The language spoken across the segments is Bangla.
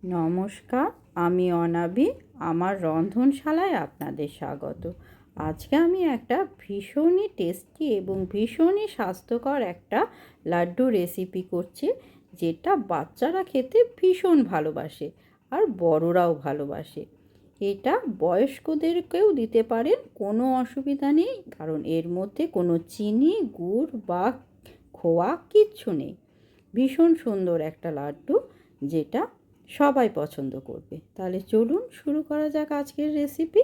নমস্কার, আমি অনাবি। আমার রন্ধনশালায় আপনাদের স্বাগত। আজকে আমি একটা ভীষণই টেস্টি এবং ভীষণই স্বাস্থ্যকর একটা লাড্ডু রেসিপি করছি, যেটা বাচ্চারা খেতে ভীষণ ভালোবাসে আর বড়রাও ভালোবাসে। এটা বয়স্কদেরকেও দিতে পারেন, কোনো অসুবিধা নেই, কারণ এর মধ্যে কোনো চিনি, গুড় বা খোয়া কিচ্ছু নেই। ভীষণ সুন্দর একটা লাড্ডু, যেটা সবাই পছন্দ করবে। তাহলে চলুন শুরু করা যাক আজকের রেসিপি।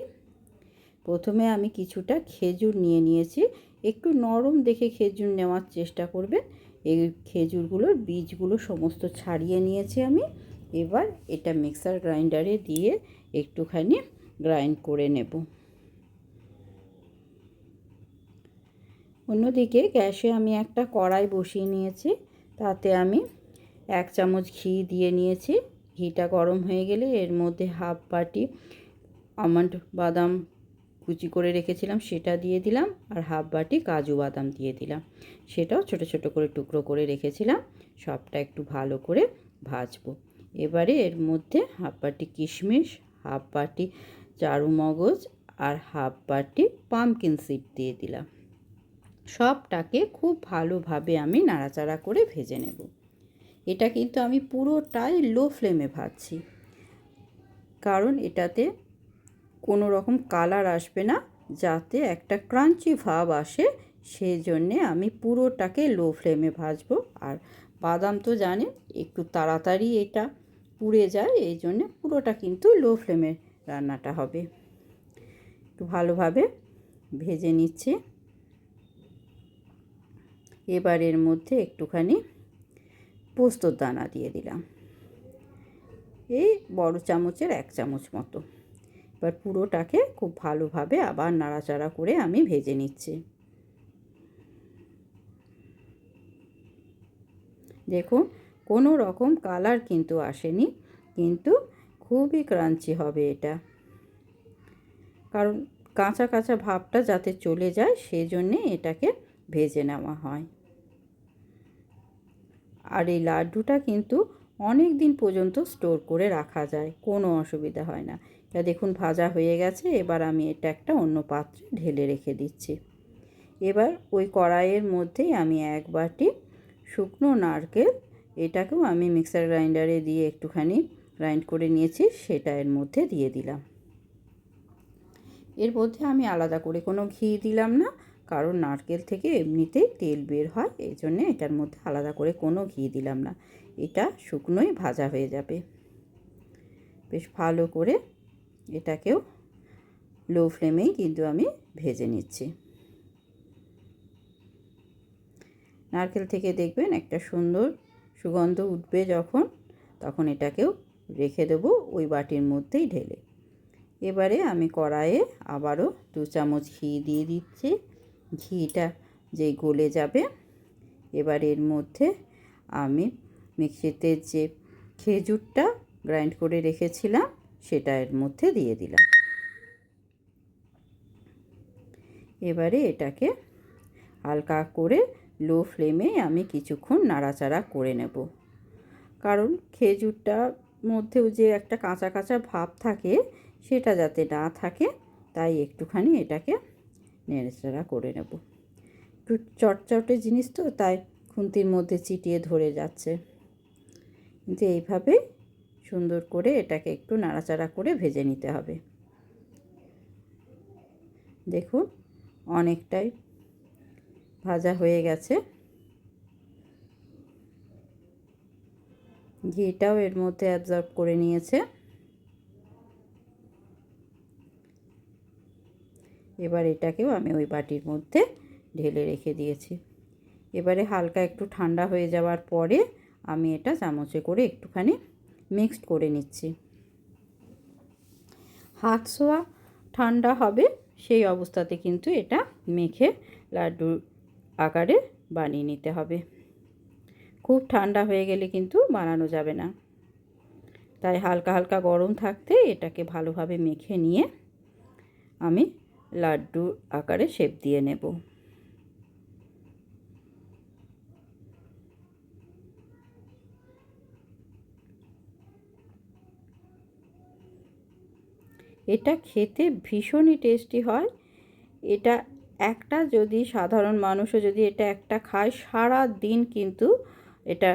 প্রথমে আমি কিছুটা খেজুর নিয়ে নিয়েছি। একটু নরম দেখে খেজুর নেওয়ার চেষ্টা করবেন। এই খেজুরগুলোর বীজগুলো সমস্ত ছাড়িয়ে নিয়েছি আমি। এবার এটা মিক্সার গ্রাইন্ডারে দিয়ে একটুখানি গ্রাইন্ড করে নেব। অন্যদিকে গ্যাসে আমি একটা কড়াই বসিয়ে নিয়েছি। তাতে আমি 1 চামচ ঘি দিয়ে নিয়েছি। ঘিটা গরম হয়ে গেলে এর মধ্যে হাফ বাটি আমন্ড বাদাম কুচি করে রেখেছিলাম সেটা দিয়ে দিলাম, আর হাফ বাটি কাজু বাদাম দিয়ে দিলাম। সেটাও ছোট ছোট করে টুকরো করে রেখেছিলাম। সবটা একটু ভালো করে ভাজবো। এবারে এর মধ্যে হাফ বাটি কিশমিশ, হাফ বাটি চারুমগজ আর হাফ বাটি পামকিন সিড দিয়ে দিলাম। সবটাকে খুব ভালোভাবে আমি নাড়াচাড়া করে ভেজে নেব। এটা কিন্তু আমি পুরোটাই লো ফ্লেমে ভাজছি, কারণ এটাতে কোনো রকম কালার আসবে না, যাতে একটা ক্রাঞ্চি ভাব আসে। সেজন্যে আমি পুরোটাকে লো ফ্লেমে ভাজবো। আর বাদাম তো জানেন একটু তাড়াতাড়ি এটা পুড়ে যায়, এই জন্যে পুরোটা কিন্তু লো ফ্লেমে রান্নাটা হবে। একটু ভালোভাবে ভেজে নিচ্ছি। এবার এর মধ্যে একটুখানি পোস্তর দানা দিয়ে দিলাম, এই বড় চামচের 1 চামচ মতো। এবার পুরোটাকে খুব ভালোভাবে আবার নাড়াচাড়া করে আমি ভেজে নিচ্ছি। দেখুন, কোনো রকম কালার কিন্তু আসেনি, কিন্তু খুবই ক্রাঞ্চি হবে এটা, কারণ কাঁচা কাঁচা ভাবটা যাতে চলে যায় সেজন্যে এটাকে ভেজে নেওয়া হয়। আর এই লাড্ডুটা কিন্তু অনেক দিন পর্যন্ত স্টোর করে রাখা যায়, কোনো অসুবিধা হয় না। এটা দেখুন ভাজা হয়ে গেছে। এবার আমি এটা একটা অন্য পাত্রে ঢেলে রেখে দিচ্ছি। এবার ওই কড়াইয়ের মধ্যেই আমি 1 বাটি শুকনো নারকেল, এটাকেও আমি মিক্সার গ্রাইন্ডারে দিয়ে একটুখানি গ্রাইন্ড করে নিয়েছি, সেটা এর মধ্যে দিয়ে দিলাম। এর মধ্যে আমি আলাদা করে কোনো ঘি দিলাম না, কারণ নারকেল থেকে এমনিতেই তেল বের হয়, এই জন্যে এটার মধ্যে আলাদা করে কোনো ঘি দিলাম না। এটা শুকনোই ভাজা হয়ে যাবে। বেশ ভালো করে এটাকেও লো ফ্লেমেই কিন্তু আমি ভেজে নিচ্ছি। নারকেল থেকে দেখবেন একটা সুন্দর সুগন্ধ উঠবে যখন, তখন এটাকেও রেখে দেবো ওই বাটির মধ্যেই ঢেলে। এবারে আমি কড়াইয়ে আবারও 2 চামচ ঘি দিয়ে দিচ্ছি। ঘিটা যেই গলে যাবে, এবার এর মধ্যে আমি মিক্সিতে যে খেজুরটা গ্রাইন্ড করে রেখেছিলাম সেটা এর মধ্যে দিয়ে দিলাম। এবারে এটাকে হালকা করে লো ফ্লেমে আমি কিছুক্ষণ নাড়াচাড়া করে নেব, কারণ খেজুরটার মধ্যেও যে একটা কাঁচা কাঁচা ভাব থাকে সেটা যাতে না থাকে, তাই একটুখানি এটাকে নেড়েচাড়া করে নেব। একটু চটচটে জিনিস তো, তাই খুন্তির মধ্যে চিটিয়ে ধরে যাচ্ছে, কিন্তু এইভাবে সুন্দর করে এটাকে একটু নাড়াচাড়া করে ভেজে নিতে হবে। দেখুন অনেকটাই ভাজা হয়ে গেছে। ঘিটাও এর মধ্যে অ্যাবজর্ব করে নিয়েছে। এবার এটাকেও আমি ওই বাটির মধ্যে ঢেলে রেখে দিয়েছি। এবারে হালকা একটু ঠান্ডা হয়ে যাওয়ার পরে আমি এটা চামচে করে একটুখানি মিক্সড করে নিচ্ছি। হাত ছোঁয়া ঠান্ডা হবে, সেই অবস্থাতে কিন্তু এটা মেখে লাড্ডুর আকারে বানিয়ে নিতে হবে। খুব ঠান্ডা হয়ে গেলে কিন্তু বানানো যাবে না, তাই হালকা হালকা গরম থাকতে এটাকে ভালোভাবে মেখে নিয়ে আমি লাড্ডুর আকারে শেপ দিয়ে নেব। এটা খেতে ভীষণই টেস্টি হয়। এটা একটা যদি সাধারণ মানুষও যদি এটা একটা খায়, সারা দিন কিন্তু এটা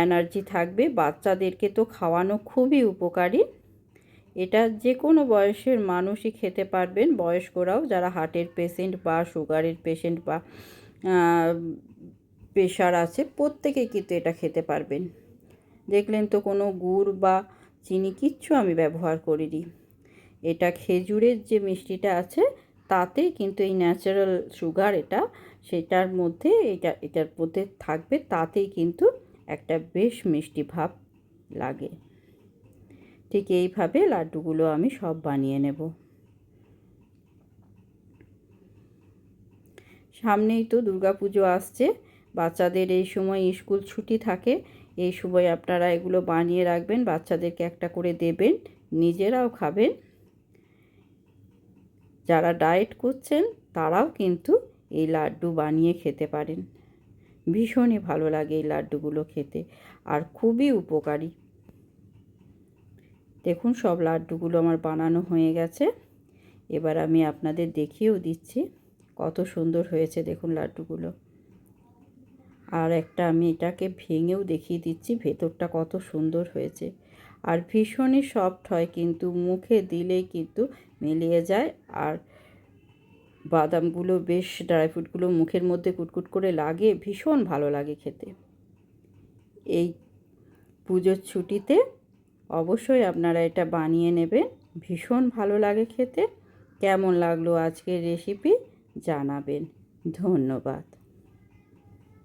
এনার্জি থাকবে। বাচ্চাদেরকে তো খাওয়ানো খুবই উপকারী। এটা যে কোনো বয়সের মানুষই খেতে পারবেন, বয়স্করাও, যারা হার্টের পেশেন্ট বা সুগারের পেশেন্ট বা প্রেশার আছে, প্রত্যেকেই কিন্তু এটা খেতে পারবেন। দেখলেন তো, কোনো গুড় বা চিনি কিচ্ছু আমি ব্যবহার করিনি। এটা খেজুরের যে মিষ্টিটা আছে তাতেই কিন্তু এই ন্যাচারাল সুগার, এটা সেটার মধ্যে এটার মধ্যে থাকবে, তাতেই কিন্তু একটা বেশ মিষ্টি ভাব লাগে। ঠিক এইভাবে লাড্ডুগুলো আমি সব বানিয়ে নেব। সামনেই তো দুর্গাপুজো আসছে, বাচ্চাদের এই সময় স্কুল ছুটি থাকে। এই সময় আপনারা এগুলো বানিয়ে রাখবেন, বাচ্চাদেরকে একটা করে দেবেন, নিজেরাও খাবেন। যারা ডায়েট করছেন তারাও কিন্তু এই লাড্ডু বানিয়ে খেতে পারেন। ভীষণই ভালো লাগে এই লাড্ডুগুলো খেতে, আর খুবই উপকারী। দেখুন, সব লাড্ডুগুলো আমার বানানো হয়ে গেছে। এবার আমি আপনাদের দেখিয়েও দিচ্ছি কত সুন্দর হয়েছে। দেখুন লাড্ডুগুলো। আর একটা আমি এটাকে ভেঙেও দেখিয়ে দিচ্ছি ভেতরটা কত সুন্দর হয়েছে। আর ভীষণই সফট হয়, কিন্তু মুখে দিলেই কিন্তু মিলিয়ে যায়। আর বাদামগুলো বেশ, ড্রাই ফ্রুটগুলো মুখের মধ্যে কুটকুট করে লাগে, ভীষণ ভালো লাগে খেতে। এই পুজোর ছুটিতে অবশ্যই আপনারা এটা বানিয়ে নেবেন, ভীষণ ভালো লাগে খেতে। কেমন লাগলো আজকের রেসিপি জানাবেন। ধন্যবাদ।